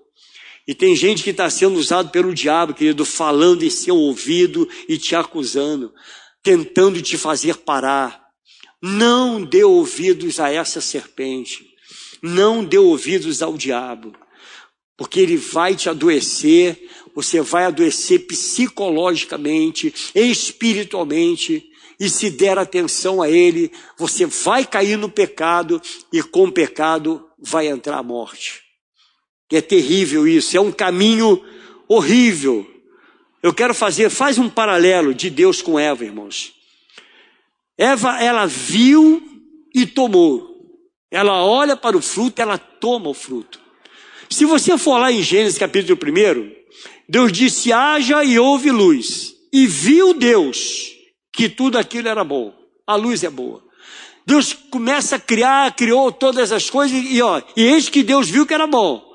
E tem gente que está sendo usado pelo diabo, querido, falando em seu ouvido e te acusando, tentando te fazer parar. Não dê ouvidos a essa serpente. Não dê ouvidos ao diabo. Porque ele vai te adoecer, você vai adoecer psicologicamente, espiritualmente, e se der atenção a ele, você vai cair no pecado, e com o pecado vai entrar a morte. É terrível isso, é um caminho horrível. Eu quero faz um paralelo de Deus com Eva, irmãos. Eva, ela viu e tomou. Ela olha para o fruto, ela toma o fruto. Se você for lá em Gênesis capítulo 1, Deus disse, haja e houve luz. E viu Deus que tudo aquilo era bom. A luz é boa. Deus começa a criar, criou todas as coisas e eis que Deus viu que era bom.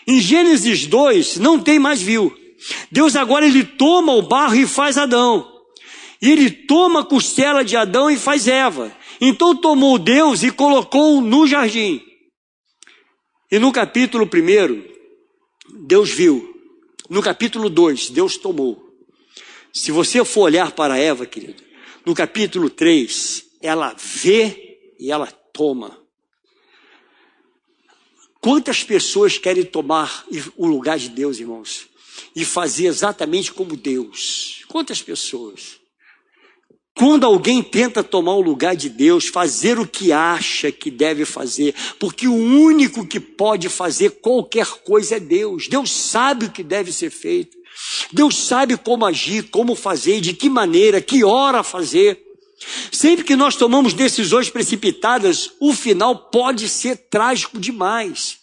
Em Gênesis 2, não tem mais viu. Deus agora ele toma o barro e faz Adão. E ele toma a costela de Adão e faz Eva. Então tomou Deus e colocou no jardim. E no capítulo 1, Deus viu. No capítulo 2, Deus tomou. Se você for olhar para Eva, querido, no capítulo 3, ela vê e ela toma. Quantas pessoas querem tomar o lugar de Deus, irmãos? E fazer exatamente como Deus? Quantas pessoas? Quando alguém tenta tomar o lugar de Deus, fazer o que acha que deve fazer, porque o único que pode fazer qualquer coisa é Deus. Deus sabe o que deve ser feito. Deus sabe como agir, como fazer, de que maneira, que hora fazer. Sempre que nós tomamos decisões precipitadas, o final pode ser trágico demais.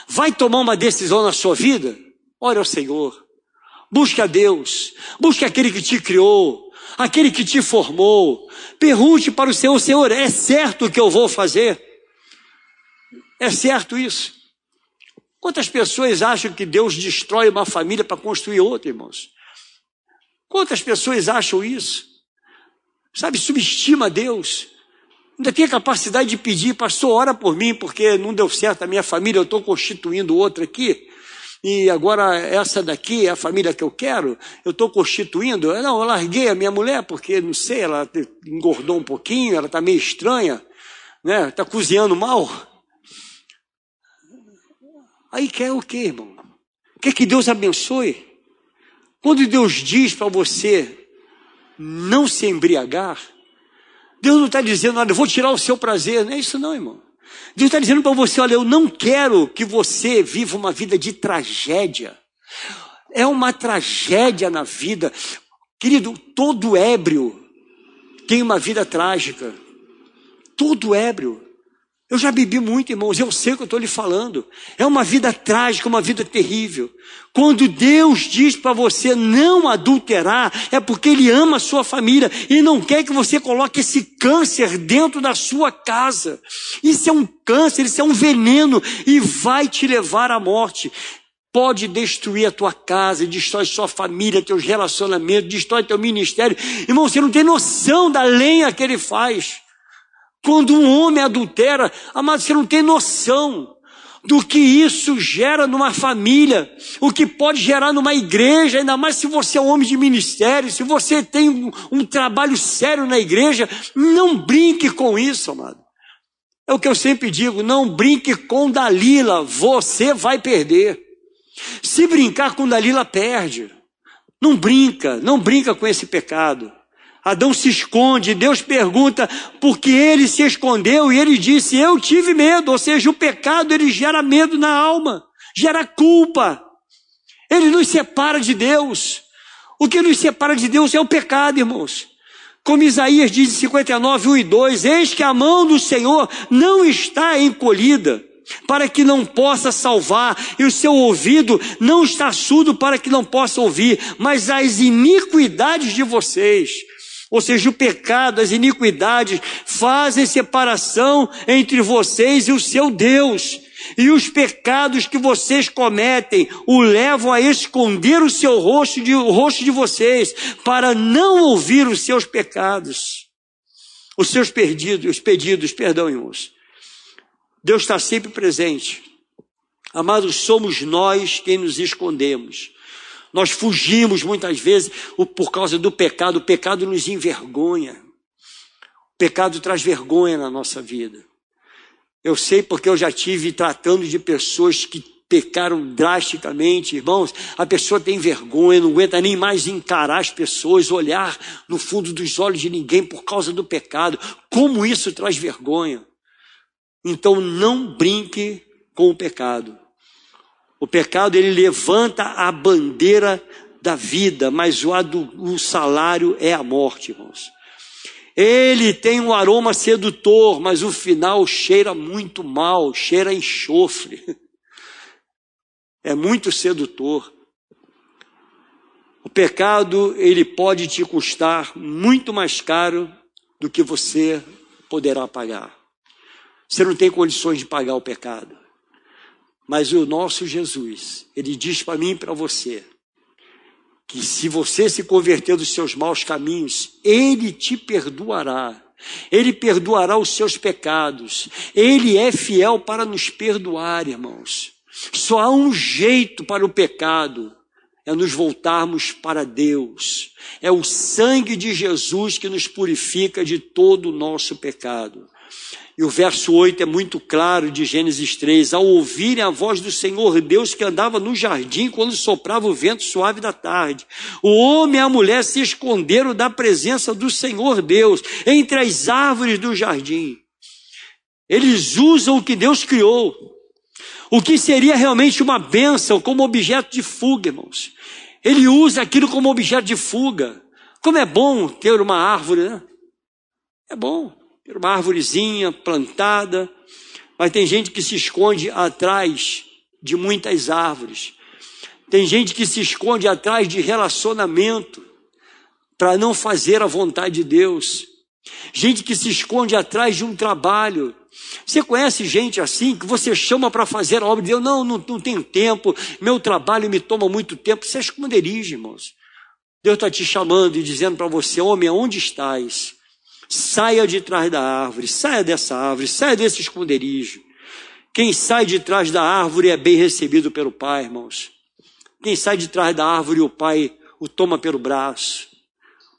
Vai tomar uma decisão na sua vida? Ore ao Senhor. Busque a Deus. Busque aquele que te criou, aquele que te formou. Pergunte para o Senhor, Senhor, é certo o que eu vou fazer? É certo isso? Quantas pessoas acham que Deus destrói uma família para construir outra, irmãos? Quantas pessoas acham isso? Sabe, subestima Deus. Ainda tem a capacidade de pedir, pastor, ora por mim, porque não deu certo a minha família, eu estou constituindo outra aqui, e agora essa daqui é a família que eu quero, eu estou constituindo. Não, eu larguei a minha mulher, porque, não sei, ela engordou um pouquinho, ela está meio estranha, né? Está cozinhando mal. Aí quer o quê, irmão? Quer que Deus abençoe? Quando Deus diz para você não se embriagar, Deus não está dizendo, olha, eu vou tirar o seu prazer. Não é isso não, irmão. Deus está dizendo para você, olha, eu não quero que você viva uma vida de tragédia. É uma tragédia na vida. Querido, todo ébrio tem uma vida trágica. Todo ébrio. Eu já bebi muito, irmãos, eu sei o que eu estou lhe falando. É uma vida trágica, uma vida terrível. Quando Deus diz para você não adulterar, é porque Ele ama a sua família e não quer que você coloque esse câncer dentro da sua casa. Isso é um câncer, isso é um veneno e vai te levar à morte. Pode destruir a tua casa, destrói sua família, teus relacionamentos, destrói teu ministério. Irmão, você não tem noção da lenha que ele faz. Quando um homem adultera, amado, você não tem noção do que isso gera numa família, o que pode gerar numa igreja, ainda mais se você é um homem de ministério, se você tem um trabalho sério na igreja, não brinque com isso, amado. É o que eu sempre digo, não brinque com Dalila, você vai perder. Se brincar com Dalila, perde. Não brinca com esse pecado. Adão se esconde, Deus pergunta por que ele se escondeu e ele disse, eu tive medo, ou seja, o pecado ele gera medo na alma, gera culpa, ele nos separa de Deus. O que nos separa de Deus é o pecado, irmãos. Como Isaías diz em 59, 1 e 2, eis que a mão do Senhor não está encolhida, para que não possa salvar, e o seu ouvido não está surdo para que não possa ouvir, mas as iniquidades de vocês, ou seja, o pecado, as iniquidades, fazem separação entre vocês e o seu Deus. E os pecados que vocês cometem o levam a esconder o rosto de vocês, para não ouvir os seus pecados. os seus pedidos, irmãos. Deus está sempre presente. Amados, somos nós quem nos escondemos. Nós fugimos muitas vezes por causa do pecado. O pecado nos envergonha. O pecado traz vergonha na nossa vida. Eu sei porque eu já tive tratando de pessoas que pecaram drasticamente, irmãos. A pessoa tem vergonha, não aguenta nem mais encarar as pessoas, olhar no fundo dos olhos de ninguém por causa do pecado. Como isso traz vergonha? Então não brinque com o pecado. O pecado, ele levanta a bandeira da vida, mas o salário é a morte, irmãos. Ele tem um aroma sedutor, mas o final cheira muito mal, cheira a enxofre. É muito sedutor. O pecado, ele pode te custar muito mais caro do que você poderá pagar. Você não tem condições de pagar o pecado. Mas o nosso Jesus, ele diz para mim e para você, que se você se converter dos seus maus caminhos, ele te perdoará. Ele perdoará os seus pecados. Ele é fiel para nos perdoar, irmãos. Só há um jeito para o pecado, é nos voltarmos para Deus. É o sangue de Jesus que nos purifica de todo o nosso pecado. E o verso 8 é muito claro de Gênesis 3. Ao ouvirem a voz do Senhor Deus que andava no jardim quando soprava o vento suave da tarde, o homem e a mulher se esconderam da presença do Senhor Deus entre as árvores do jardim. Eles usam o que Deus criou, o que seria realmente uma bênção, como objeto de fuga, irmãos. Ele usa aquilo como objeto de fuga. Como é bom ter uma árvore, né? É bom. Uma árvorezinha plantada, mas tem gente que se esconde atrás de muitas árvores. Tem gente que se esconde atrás de relacionamento para não fazer a vontade de Deus. Gente que se esconde atrás de um trabalho. Você conhece gente assim que você chama para fazer a obra de Deus? Não tenho tempo, meu trabalho me toma muito tempo. Você é esconderijo, irmãos. Deus está te chamando e dizendo para você, homem, aonde estás? Saia de trás da árvore, saia dessa árvore, saia desse esconderijo. Quem sai de trás da árvore é bem recebido pelo Pai, irmãos. Quem sai de trás da árvore, o Pai o toma pelo braço.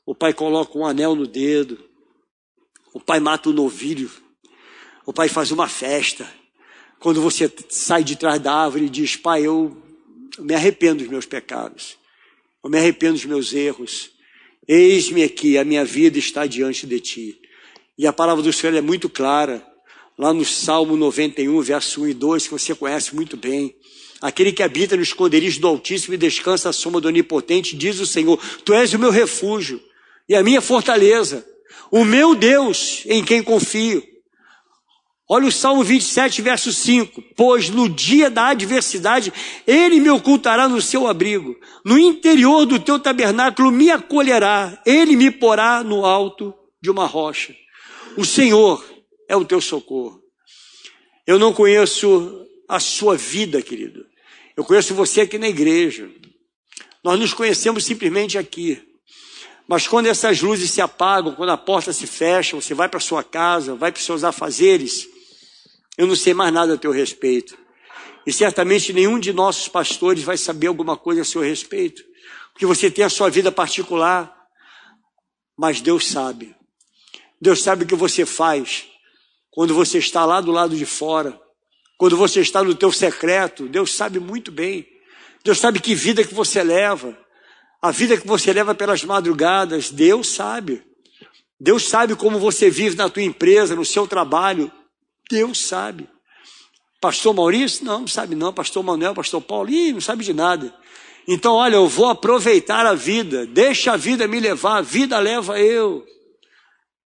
O Pai coloca um anel no dedo. O Pai mata o novilho. O Pai faz uma festa. Quando você sai de trás da árvore e diz, Pai, eu me arrependo dos meus pecados. Eu me arrependo dos meus erros. Eis-me aqui, a minha vida está diante de ti. E a palavra do Senhor é muito clara, lá no Salmo 91, verso 1 e 2, que você conhece muito bem. Aquele que habita no esconderijo do Altíssimo e descansa à sombra do Onipotente, diz o Senhor, tu és o meu refúgio e a minha fortaleza, o meu Deus em quem confio. Olha o Salmo 27, verso 5. Pois no dia da adversidade, ele me ocultará no seu abrigo. No interior do teu tabernáculo me acolherá. Ele me porá no alto de uma rocha. O Senhor é o teu socorro. Eu não conheço a sua vida, querido. Eu conheço você aqui na igreja. Nós nos conhecemos simplesmente aqui. Mas quando essas luzes se apagam, quando a porta se fecha, você vai para sua casa, vai para os seus afazeres, eu não sei mais nada a teu respeito. E certamente nenhum de nossos pastores vai saber alguma coisa a seu respeito. Porque você tem a sua vida particular. Mas Deus sabe. Deus sabe o que você faz quando você está lá do lado de fora. Quando você está no teu secreto. Deus sabe muito bem. Deus sabe que vida que você leva. A vida que você leva pelas madrugadas. Deus sabe. Deus sabe como você vive na tua empresa, no seu trabalho. Deus sabe. Pastor Maurício? Não sabe não. Pastor Manuel, pastor Paulo? Não sabe de nada. Então, olha, eu vou aproveitar a vida. Deixa a vida me levar. A vida leva eu.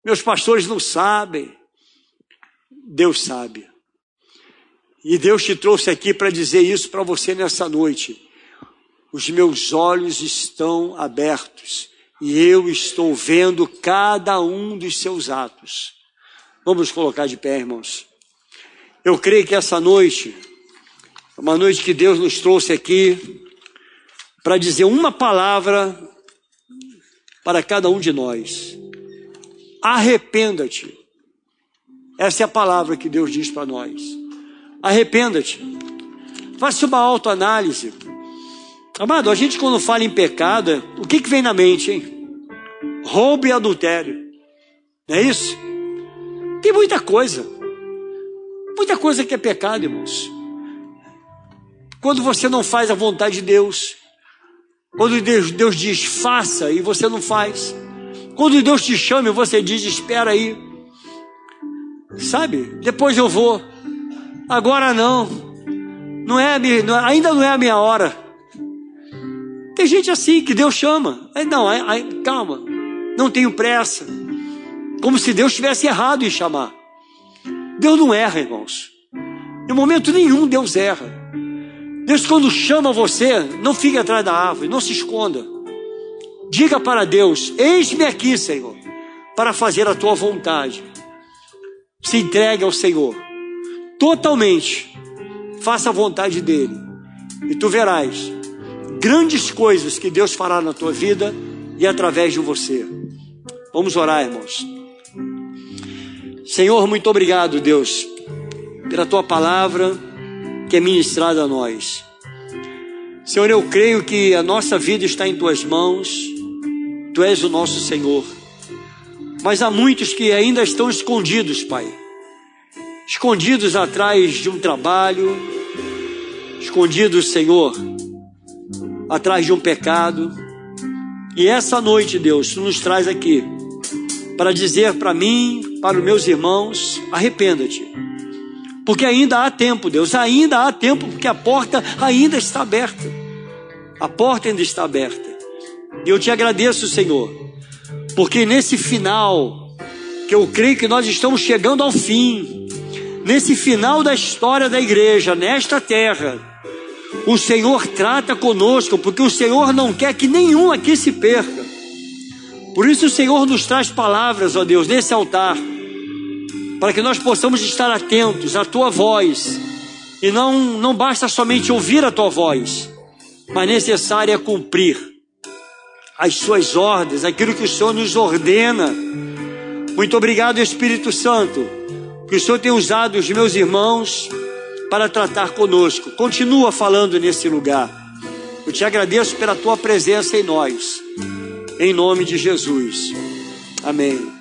Meus pastores não sabem. Deus sabe. E Deus te trouxe aqui para dizer isso para você nessa noite. Os meus olhos estão abertos. E eu estou vendo cada um dos seus atos. Vamos colocar de pé, irmãos. Eu creio que essa noite, uma noite que Deus nos trouxe aqui, para dizer uma palavra para cada um de nós. arrependa-te. Essa é a palavra que Deus diz para nós. Arrependa-te. Faça uma autoanálise. Amado, a gente quando fala em pecado, o que vem na mente, hein? Roubo e adultério. Não é isso? Tem muita coisa que é pecado, irmãos. Quando você não faz a vontade de Deus, quando Deus diz faça e você não faz, quando Deus te chama e você diz espera aí, sabe, depois eu vou, agora não, ainda não é a minha hora. Tem gente assim que Deus chama, calma, não tenho pressa, como se Deus estivesse errado em chamar. Deus não erra, irmãos. Em momento nenhum Deus erra. Deus, quando chama você, não fique atrás da árvore, não se esconda. Diga para Deus: eis-me aqui, Senhor, para fazer a tua vontade. Se entregue ao Senhor totalmente, faça a vontade dele, e tu verás grandes coisas que Deus fará na tua vida e através de você. Vamos orar, irmãos. Senhor, muito obrigado, Deus, pela tua palavra que é ministrada a nós. Senhor, eu creio que a nossa vida está em tuas mãos, tu és o nosso Senhor, mas há muitos que ainda estão escondidos, Pai, escondidos atrás de um trabalho, escondidos, Senhor, atrás de um pecado. E essa noite, Deus, tu nos traz aqui para dizer para mim, para os meus irmãos: arrependa-te, porque ainda há tempo, Deus, ainda há tempo, porque a porta ainda está aberta, a porta ainda está aberta. E eu te agradeço, Senhor, porque nesse final, que eu creio que nós estamos chegando ao fim, nesse final da história da igreja, nesta terra, o Senhor trata conosco, porque o Senhor não quer que nenhum aqui se perca. Por isso o Senhor nos traz palavras, ó Deus, nesse altar, para que nós possamos estar atentos à tua voz. E não basta somente ouvir a tua voz, mas necessário é cumprir as suas ordens, aquilo que o Senhor nos ordena. Muito obrigado, Espírito Santo, que o Senhor tem usado os meus irmãos para tratar conosco. Continua falando nesse lugar. Eu te agradeço pela tua presença em nós, em nome de Jesus. Amém.